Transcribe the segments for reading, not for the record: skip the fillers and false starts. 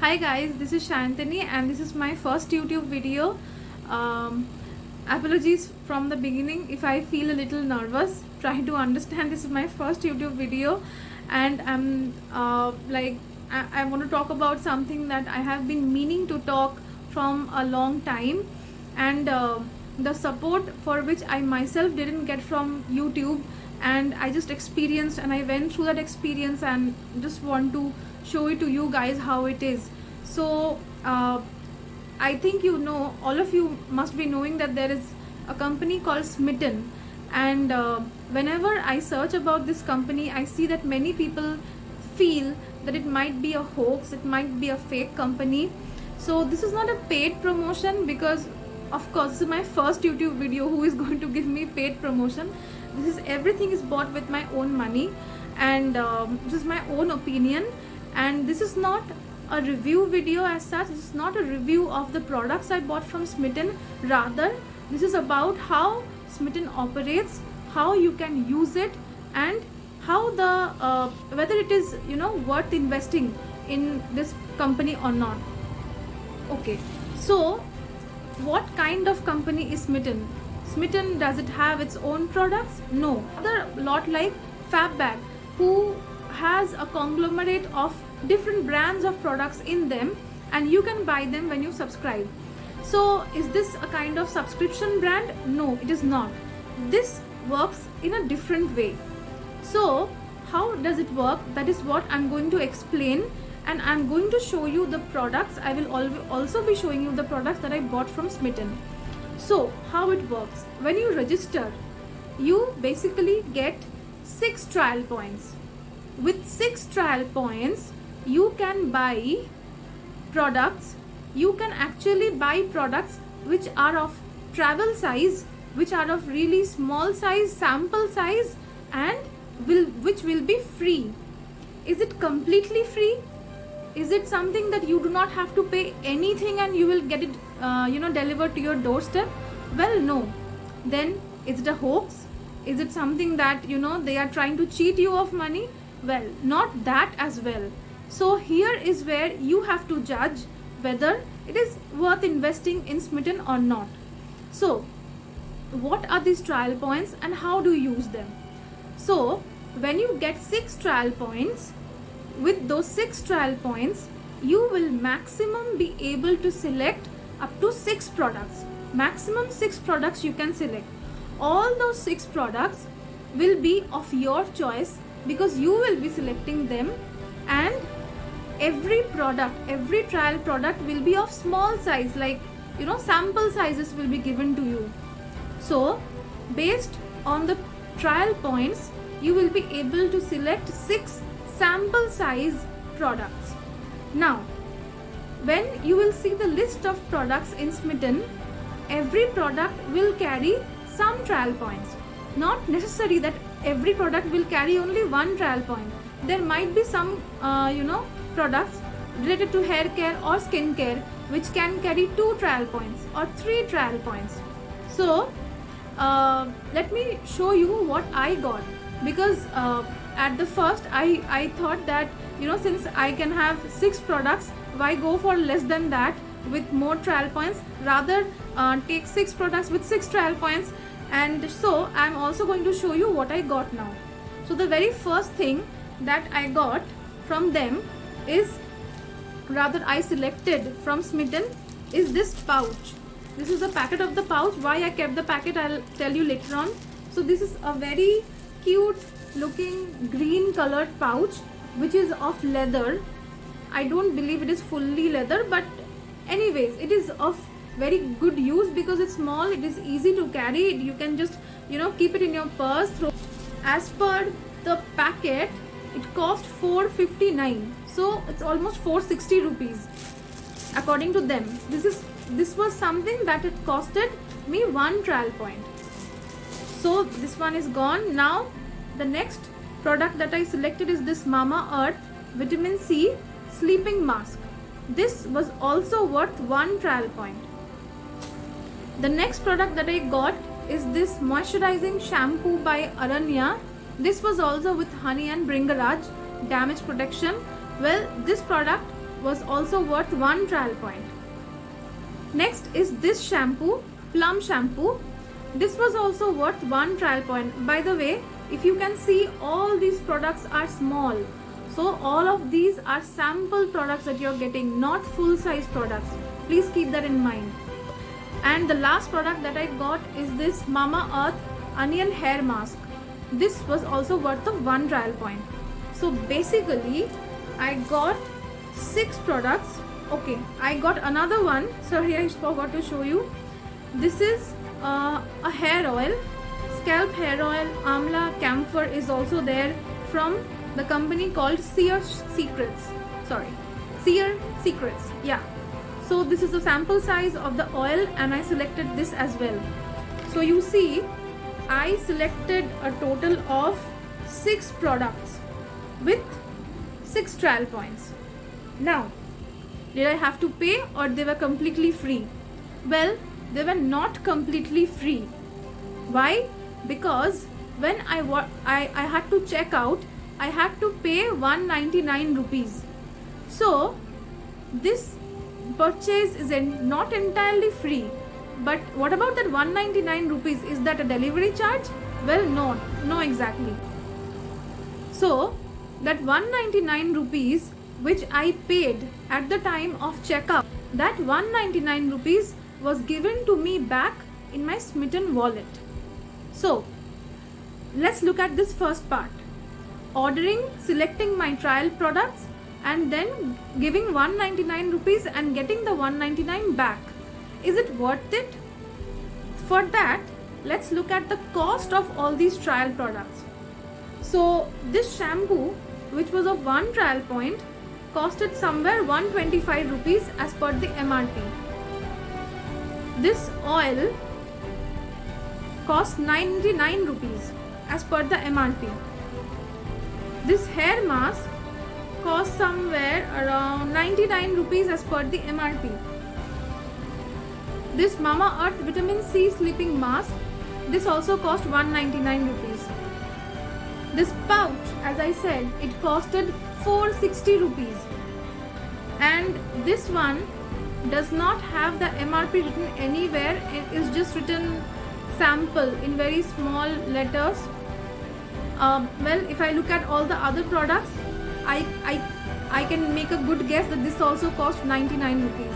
Hi guys, this is Shantani and this is my first YouTube video. Apologies from the beginning if I feel a little nervous. Try to understand, this is my first YouTube video and I want to talk about something that I have been meaning to talk from a long time, and the support for which I myself didn't get from YouTube, and I just experienced and I went through that experience and just want to show it to you guys how it is. So I think all of you must be knowing that there is a company called Smitten, and whenever I search about this company, I see that many people feel that it might be a hoax, it might be a fake company. So this is not a paid promotion, because of course this is my first YouTube video. Who is going to give me paid promotion? This is everything is bought with my own money, and this is my own opinion, and this is not a review video as such. This is not a review of the products I bought from Smitten. Rather, this is about how Smitten operates, how you can use it, and how the whether it is worth investing in this company or not. Okay, so what kind of company is Smitten? Smitten, does it have its own products? No. Other lot like Fabbag, who has a conglomerate of different brands of products in them, and you can buy them when you subscribe. So is this a kind of subscription brand? No, it is not. This works in a different way. So how does it work? That is what I'm going to explain, and I'm going to show you the products. I will also be showing you the products that I bought from Smitten. So how it works: when you register, you basically get 6 trial points. With 6 trial points, you can buy products. You can actually buy products which are of travel size, which are of really small size, sample size, and which will be free. Is it completely free? Is it something that you do not have to pay anything and you will get it delivered to your doorstep? Well, no. Then is it a hoax? Is it something that they are trying to cheat you of money? Well, not that as well. So here is where you have to judge whether it is worth investing in Smitten or not. So what are these trial points and how do you use them? So when you get 6 trial points, with those 6 trial points, you will maximum be able to select up to 6 products. Maximum 6 products you can select. All those 6 products will be of your choice, because you will be selecting them, and every trial product will be of small size, like sample sizes will be given to you. So based on the trial points, you will be able to select 6 sample size products. Now when you will see the list of products in Smitten, every product will carry some trial points. Not necessary that every product will carry only 1 trial point. There might be some products related to hair care or skin care which can carry 2 trial points or 3 trial points. So let me show you what I got, because at the first I thought that since I can have 6 products, why go for less than that with more trial points? Rather take 6 products with 6 trial points. And so I'm also going to show you what I got now. So the very first thing that I got from them is, rather I selected from Smitten, is this pouch. This is the packet of the pouch. Why I kept the packet, I'll tell you later on. So this is a very cute looking green colored pouch which is of leather. I don't believe it is fully leather, but anyways, it is of very good use because it's small, it is easy to carry. You can just keep it in your purse. As per the packet, it cost 459, so it's almost 460 rupees according to them. This was something that it costed me 1 trial point. So this one is gone. Now the next product that I selected is this Mamaearth Vitamin C Sleeping Mask. This was also worth 1 trial point. The next product that I got is this moisturizing shampoo by Aranya. This was also with honey and Bringaraj damage protection. Well, this product was also worth 1 trial point. Next is this shampoo, Plum shampoo. This was also worth 1 trial point. By the way, if you can see, all these products are small. So all of these are sample products that you're getting, not full size products. Please keep that in mind. And the last product that I got is this Mamaearth Onion Hair Mask. This was also worth of 1 trial point. So basically, I got 6 products. Okay, I got another one. Sorry, I forgot to show you. This is a hair oil, scalp hair oil. Amla Camphor is also there from the company called Seer Secrets. Yeah. So this is the sample size of the oil, and I selected this as well. So you see, I selected a total of 6 products with 6 trial points. Now, did I have to pay, or they were completely free? Well, they were not completely free. Why? Because when I had to check out, I had to pay 199 rupees. So this purchase is not entirely free. But what about that 199 rupees? Is that a delivery charge? Well, no exactly. So that 199 rupees which I paid at the time of checkout, that 199 rupees was given to me back in my Smitten wallet. So let's look at this first part. Ordering, selecting my trial products, and then giving 199 rupees and getting the 199 back. Is it worth it? For that, let's look at the cost of all these trial products. So this shampoo, which was of 1 trial point, costed somewhere 125 rupees as per the MRP. This oil cost 99 rupees as per the MRP. This hair mask cost somewhere around 99 rupees as per the MRP. This Mamaearth Vitamin C Sleeping Mask, this also cost 199 rupees. This pouch, as I said, it costed 460 rupees. And this one does not have the MRP written anywhere. It is just written sample in very small letters. Well, if I look at all the other products, I can make a good guess that this also cost 99 rupees.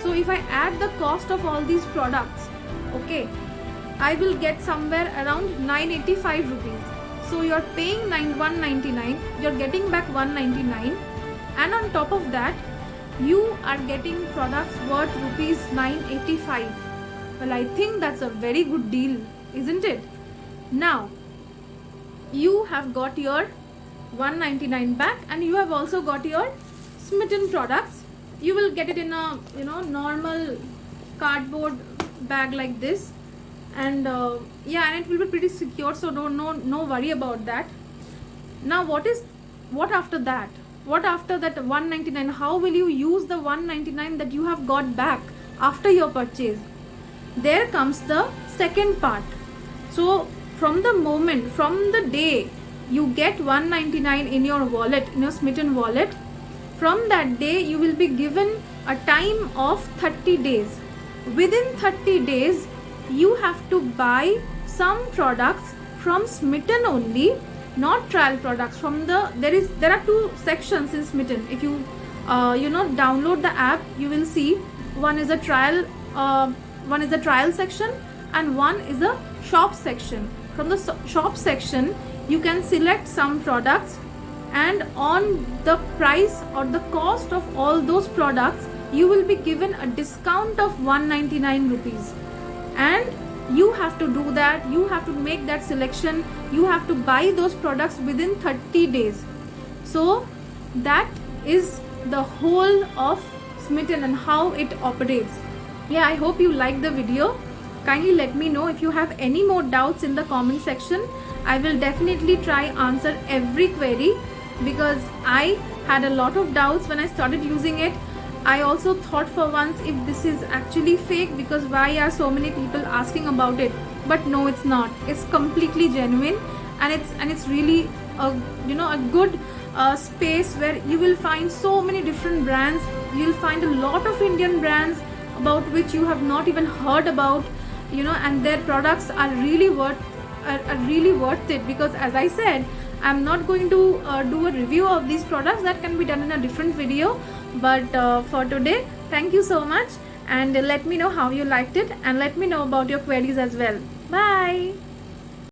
So if I add the cost of all these products, okay, I will get somewhere around 985 rupees. So you're paying 199, you're getting back 199, and on top of that, you are getting products worth rupees 985. Well, I think that's a very good deal, isn't it? Now, you have got your 199 back, and you have also got your Smitten products. You will get it in a normal cardboard bag like this, and yeah, and it will be pretty secure, so no worry about that. Now what after that? What after that 199? How will you use the 199 that you have got back after your purchase? There comes the second part. So from the day you get 199 in your wallet, in your Smitten wallet, from that day you will be given a time of 30 days. Within 30 days, you have to buy some products from Smitten only, not trial products. There are 2 sections in Smitten. If you download the app, you will see one is a trial section, and one is a shop section. From the shop section, you can select some products, and on the price or the cost of all those products, you will be given a discount of 199 rupees. And you have to do that, you have to make that selection, you have to buy those products within 30 days. So that is the whole of Smitten and how it operates. Yeah, I hope you liked the video. Kindly let me know if you have any more doubts in the comment section. I will definitely try answer every query, because I had a lot of doubts when I started using it. I also thought for once if this is actually fake, because why are so many people asking about it? But no, it's not. It's completely genuine, and it's really a good space where you will find so many different brands. You'll find a lot of Indian brands about which you have not even heard about, and their products are really worth it, because as I said, I'm not going to do a review of these products. That can be done in a different video. But for today, thank you so much, and let me know how you liked it, and let me know about your queries as well. Bye.